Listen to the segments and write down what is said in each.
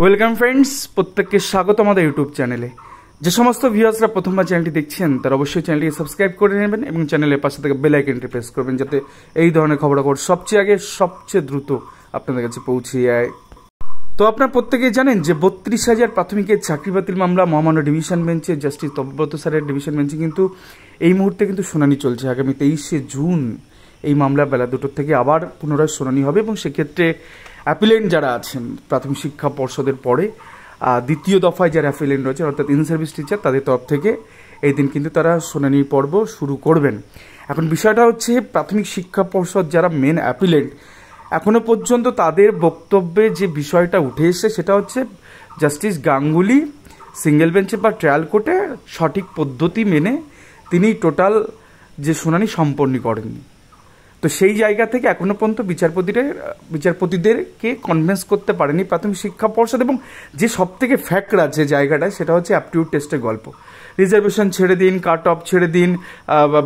Welcome friends, প্রত্যেককে স্বাগত আমাদের ইউটিউব চ্যানেলে। যে সমস্ত ভিউয়ার্সরা প্রথমবার চ্যানেলটি দেখছেন তারা অবশ্যই চ্যানেলটিকে সাবস্ক্রাইব করে নেবেন এবং চ্যানেলের পাশে থেকে বেল আইকনটি প্রেস করবেন, যাতে এই ধরনের খবরাখবর সবচেয়ে আগে সবচেয়ে দ্রুত আপনাদের কাছে পৌঁছে যায়। তো আপনারা প্রত্যেকেই জানেন যে 32,000 প্রাথমিকের চাকরি বাতিল মামলা মহামান্য ডিভিশন বেঞ্চে জাস্টিস তপব্রত স্যারের ডিভিশন বেঞ্চে কিন্তু এই মুহূর্তে কিন্তু শুনানি চলছে। আগামী 23শে জুন এই মামলা বেলা 2টোর থেকে আবার পুনরায় শুনানি হবে এবং সেক্ষেত্রে অ্যাপিলেন্ট যারা আছেন প্রাথমিক শিক্ষা পর্ষদের পরে দ্বিতীয় দফায় যারা অ্যাপিলেন্ট রয়েছে অর্থাৎ ইন সার্ভিস টিচার, তাদের তরফ থেকে এই দিন কিন্তু তারা শুনানির পর্ব শুরু করবেন। এখন বিষয়টা হচ্ছে প্রাথমিক শিক্ষা পর্ষদ যারা মেন অ্যাপিলেন্ট, এখনো পর্যন্ত তাদের বক্তব্যে যে বিষয়টা উঠে এসেছে সেটা হচ্ছে জাস্টিস গাঙ্গুলি সিঙ্গেল বেঞ্চে বা ট্রায়াল কোর্টে সঠিক পদ্ধতি মেনে তিনি টোটাল যে শুনানি সম্পন্ন করেননি। তো সেই জায়গা থেকে এখনো পর্যন্ত বিচারপতিদেরকে কনভিন্স করতে পারেনি প্রাথমিক শিক্ষা পর্ষদ। এবং যে সব থেকে ফ্যাক্টরা যে জায়গাটায় সেটা হচ্ছে অ্যাপটিউড টেস্টের গল্প। রিজার্ভেশন ছেড়ে দিন, কাট অফ ছেড়ে দিন,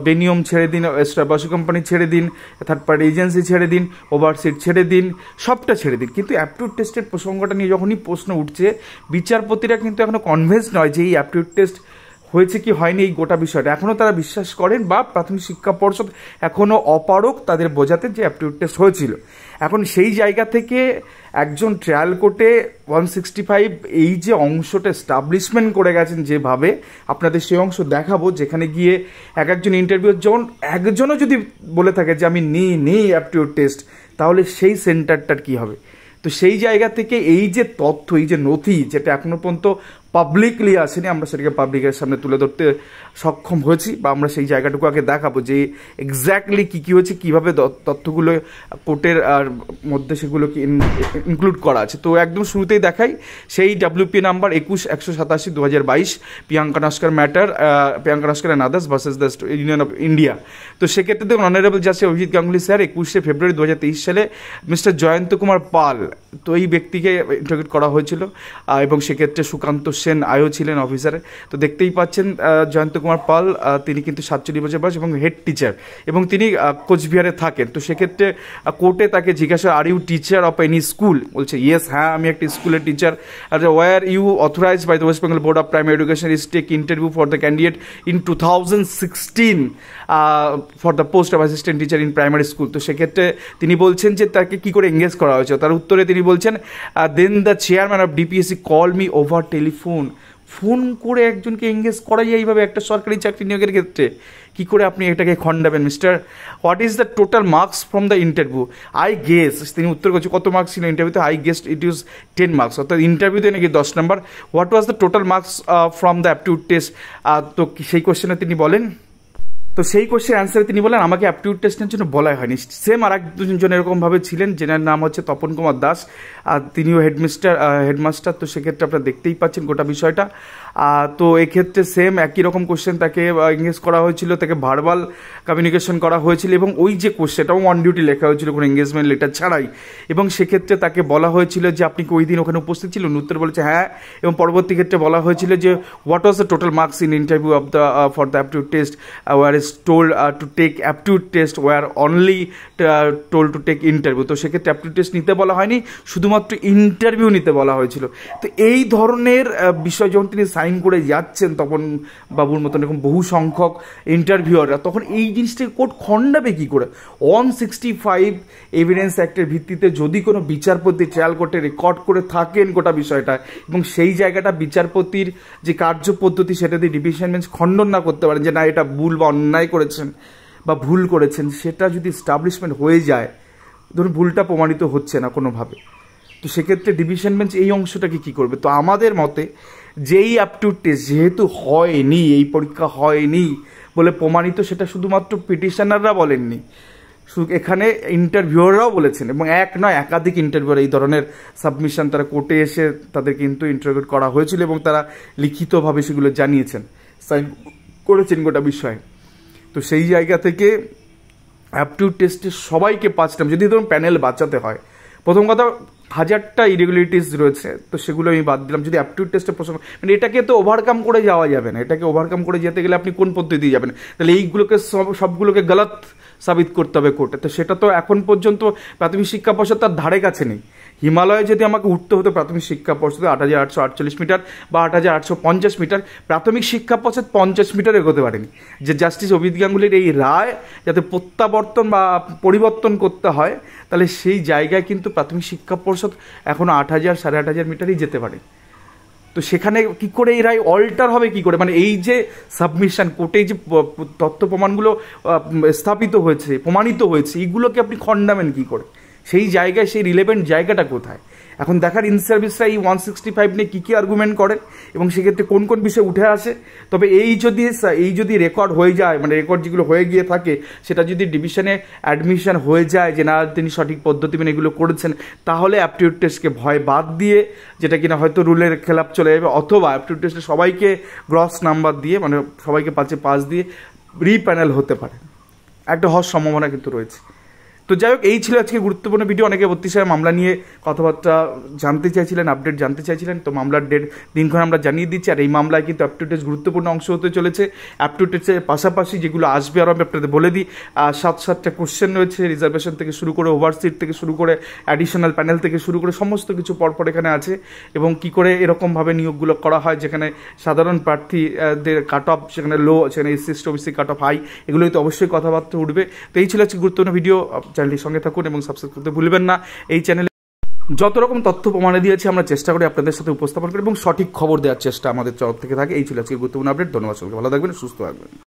বেনিয়ম ছেড়ে দিন, এস্টাবলিশ কোম্পানি ছেড়ে দিন, থার্ড পার্টি এজেন্সি ছেড়ে দিন, ওভারসিট ছেড়ে দিন, সবটা ছেড়ে দিন। কিন্তু অ্যাপটিউড টেস্টের প্রসঙ্গটা নিয়ে যখনই প্রশ্ন উঠছে, বিচারপতিরা কিন্তু এখনো কনভিন্স নয় যে এই অ্যাপটিউড টেস্ট হয়েছে কি হয়নি এই গোটা বিষয়টা। এখনও তারা বিশ্বাস করেন বা প্রাথমিক শিক্ষা পর্ষদ এখনও অপারক তাদের বোঝাতে যে অ্যাপটিউড টেস্ট হয়েছিল। এখন সেই জায়গা থেকে একজন ট্রায়াল কোর্টে 165 এই যে অংশটা এস্টাবলিশমেন্ট করে গেছেন যেভাবে, আপনাদের সেই অংশ দেখাবো যেখানে গিয়ে একজন ইন্টারভিউ যখন একজনও যদি বলে থাকে যে আমি নেই অ্যাপটিউড টেস্ট, তাহলে সেই সেন্টারটার কি হবে। তো সেই জায়গা থেকে এই যে তথ্য, এই যে নথি যেটা এখনো পর্যন্ত পাবলিকলি আসেনি, আমরা সেটাকে পাবলিকের সামনে তুলে ধরতে সক্ষম হয়েছি বা আমরা সেই জায়গাটুকু আগে দেখাবো যে এক্স্যাক্টলি কী হয়েছে, কীভাবে তথ্যগুলো কোর্টের মধ্যে সেগুলোকে ইনক্লুড করা আছে। তো একদম শুরুতেই দেখাই সেই WP number 21-187/2022 Priyanka Naskar matter, Priyanka Naskar and others versus the union of India. তো সেক্ষেত্রে দেখুন, honourable justice Abhijit Ganguly sir 21শে ফেব্রুয়ারি 2023 সালে মিস্টার জয়ন্ত কুমার পাল, তো এই ব্যক্তিকে ইন্টারভিউ করা হয়েছিল এবং সেক্ষেত্রে সুকান্ত সেন আয়ও ছিলেন অফিসারে। তো দেখতেই পাচ্ছেন জয়ন্ত কুমার পাল, তিনি কিন্তু 47 বছর বয়স এবং হেড টিচার এবং তিনি কোচবিহারে থাকেন। তো সেক্ষেত্রে কোর্টে তাকে জিজ্ঞাসা, are you teacher of any school? বলছে ইয়েস, হ্যাঁ আমি একটি স্কুলের টিচার। Are were you authorized by the West Bengal board of primary education is take interview for the candidate in 2016 for the post of assistant teacher in primary school. তো সেক্ষেত্রে তিনি বলছেন যে তাকে কী করে এঙ্গেজ করা হয়েছে। তার উত্তরে তিনি বলছেন, then the chairman of DPSC call me over telephone. Phone করে একজনকে এঙ্গেজ করা যায় এইভাবে একটা সরকারি চাকরি নিয়োগের ক্ষেত্রে? কী করে আপনি এটাকে খণ্ডাবেন? Mister, what is the total marks from the interview? I guess, তিনি উত্তর করছে কত মার্কস ছিল ইন্টারভিউতে, I guess it is 10 marks, অর্থাৎ ইন্টারভিউতে নাকি 10 নম্বর। What was the total marks from the aptitude test? তো সেই কোশ্চেনে তিনি বলেন, তো সেই কোশ্চেন অ্যান্সারে তিনি বলেন আমাকে অ্যাপটিউড টেস্টের জন্য বলাই হয়নি। সেম আর একজন এরকমভাবে ছিলেন, যেনার নাম হচ্ছে তপন কুমার দাস, আর তিনিও হেডমাস্টার। তো সেক্ষেত্রে আপনারা দেখতেই পাচ্ছেন গোটা বিষয়টা। তো এক্ষেত্রে সেম একই রকম কোশ্চেন তাকে এঙ্গেজ করা হয়েছিল, তাকে ভার্বাল কমিউনিকেশন করা হয়েছিল এবং ওই যে কোশ্চেনটাও অন ডিউটি লেখা হয়েছিল কোনো এঙ্গেজমেন্ট লেটার ছাড়াই। এবং সেক্ষেত্রে তাকে বলা হয়েছিল যে আপনি কি ওই দিন ওখানে উপস্থিত ছিলেন? উত্তর বলেছে হ্যাঁ। এবং পরবর্তী ক্ষেত্রে বলা হয়েছিল যে what was the total marks in interview of the for the aptitude test, were is told to take aptitude test, were only told to take interview। তো সেক্ষেত্রে অ্যাপটিউড টেস্ট নিতে বলা হয়নি, শুধুমাত্র ইন্টারভিউ নিতে বলা হয়েছিল। তো এই ধরনের বিষয় যখন তিনি সাইন করে যাচ্ছেন তপন বাবুর মতন এরকম বহু সংখ্যক ইন্টারভিউয়াররা, তখন এই জিনিসটাকে কোর্ট খণ্ডাবে কী করে? 165 এভিডেন্স অ্যাক্টের ভিত্তিতে যদি কোনো বিচারপতি ট্রায়াল কোর্টে রেকর্ড করে থাকেন গোটা বিষয়টা এবং সেই জায়গাটা বিচারপতির যে কার্যপদ্ধতি সেটা দিয়ে ডিভিশন বেঞ্চ খণ্ডন না করতে পারেন যে না এটা ভুল বা অন্যায় করেছেন বা ভুল করেছেন, সেটা যদি এস্টাবলিশমেন্ট হয়ে যায়, ধরুন ভুলটা প্রমাণিত হচ্ছে না কোনোভাবে, তো সেক্ষেত্রে ডিভিশন বেঞ্চ এই অংশটাকে কী করবে? তো আমাদের মতে যেই অ্যাপটিউড টেস্ট যেহেতু হয়নি, এই পরীক্ষা হয়নি বলে প্রমাণিত, সেটা শুধুমাত্র পিটিশনাররা বলেননি, শুধু এখানে ইন্টারভিউয়াররাও বলেছেন এবং এক নয় একাধিক ইন্টারভিউয়ার এই ধরনের সাবমিশন তারা কোর্টে এসে তাদের কিন্তু ইন্টারভিউ করা হয়েছিল এবং তারা লিখিতভাবে সেগুলো জানিয়েছেন, সাইন করেছেন গোটা বিষয়ে। তো সেই জায়গা থেকে অ্যাপটিউড টেস্টে সবাইকে 5টা, যদি ধরুন প্যানেল বাঁচাতে হয়, প্রথম কথা 1000টা ইরেগুলারিটিস রয়েছে, তো সেগুলো আমি বাদ দিলাম। যদি অ্যাপটিউড টেস্টের প্রশ্ন, মানে এটাকে তো ওভারকাম করে যাওয়া যাবে না, এটাকে ওভারকাম করে যেতে গেলে আপনি কোন পদ্ধতি যাবেন? তাহলে এইগুলোকে সবগুলোকে গলত সাবিত করতে হবে কোর্টে। তো সেটা তো এখন পর্যন্ত প্রাথমিক শিক্ষা পর্ষদ তার ধারে কাছে নেই। হিমালয়ে যদি আমাকে উঠতে হতো প্রাথমিক শিক্ষা পর্ষদে 8,848 মিটার বা 8,850 মিটার, প্রাথমিক শিক্ষা পর্ষদ 50 মিটার এগোতে পারেনি। যে জাস্টিস অভিজিৎ গাঙ্গুলির এই রায় যাতে প্রত্যাবর্তন বা পরিবর্তন করতে হয়, তাহলে সেই জায়গায় কিন্তু প্রাথমিক শিক্ষা পর্ষদ এখনও 8,000 8,500 মিটারই যেতে পারে। তো সেখানে কি করে এই রায় অল্টার হবে কি করে? মানে এই যে সাবমিশন কোর্টে যে তথ্য প্রমাণগুলো স্থাপিত হয়েছে, প্রমাণিত হয়েছে, এইগুলোকে আপনি খণ্ডাবেন কি করে? সেই জায়গায় সেই রিলেভেন্ট জায়গাটা কোথায়? এখন দেখার ইন সার্ভিসরা এই 165 নিয়ে কী কী আর্গুমেন্ট করেন এবং সেক্ষেত্রে কোন কোন বিষয় উঠে আসে। তবে এই যদি রেকর্ড হয়ে যায়, মানে রেকর্ড যেগুলো হয়ে গিয়ে থাকে, সেটা যদি ডিভিশনে অ্যাডমিশন হয়ে যায় যে না তিনি সঠিক পদ্ধতি মেনে এগুলো করেছেন, তাহলে অ্যাপটিউড টেস্টকে ভয় বাদ দিয়ে, যেটা কিনা হয়তো রুলের খেলাপ চলে যাবে, অথবা অ্যাপটিউড টেস্টে সবাইকে গ্রস নাম্বার দিয়ে, মানে সবাইকে 5-এ 5 দিয়ে রিপ্যানেল হতে পারে, একটা হওয়ার সম্ভাবনা কিন্তু রয়েছে। তো যাই হোক, এই ছিল আজকে গুরুত্বপূর্ণ ভিডিও। অনেকে অতিশয় মামলা নিয়ে কথাবার্তা জানতে চাইছিলেন, আপডেট জানতে চাইছিলেন, তো মামলার দিনক্ষণ আমরা জানিয়ে দিচ্ছি। আর এই মামলায় কিন্তু অ্যাপটিউড টেস্ট গুরুত্বপূর্ণ অংশ হতে চলেছে। অ্যাপটিউড টেস্টের পাশাপাশি যেগুলো আসবে আরও আমি আপনাদের বলে দিই, 7টা কোশ্চেন রয়েছে, রিজার্ভেশন থেকে শুরু করে, ওভারসিট থেকে শুরু করে, অ্যাডিশনাল প্যানেল থেকে শুরু করে, সমস্ত কিছু পরপর এখানে আছে। এবং কি করে এরকমভাবে নিয়োগগুলো করা হয়, যেখানে সাধারণ প্রার্থীদের কাট অফ সেখানে লো, সেখানে SC OBC cut off high, এগুলোই তো অবশ্যই কথাবার্তা উঠবে। তো এই ছিল আজকে গুরুত্বপূর্ণ ভিডিও। চ্যানেলটির সঙ্গে থাকুন এবং সাবস্ক্রাইব করতে ভুলবেন না। এই চ্যানেলে যত রকম তথ্য প্রমাণে দিয়েছি আমরা চেষ্টা করি আপনাদের সাথে উপস্থাপন করি এবং সঠিক খবর দেওয়ার চেষ্টা আমাদের তরফ থেকে থাকে। এই ছিল আজকে গুরুত্বপূর্ণ আপডেট। ধন্যবাদ সবাইকে, ভালো থাকবেন, সুস্থ থাকবেন।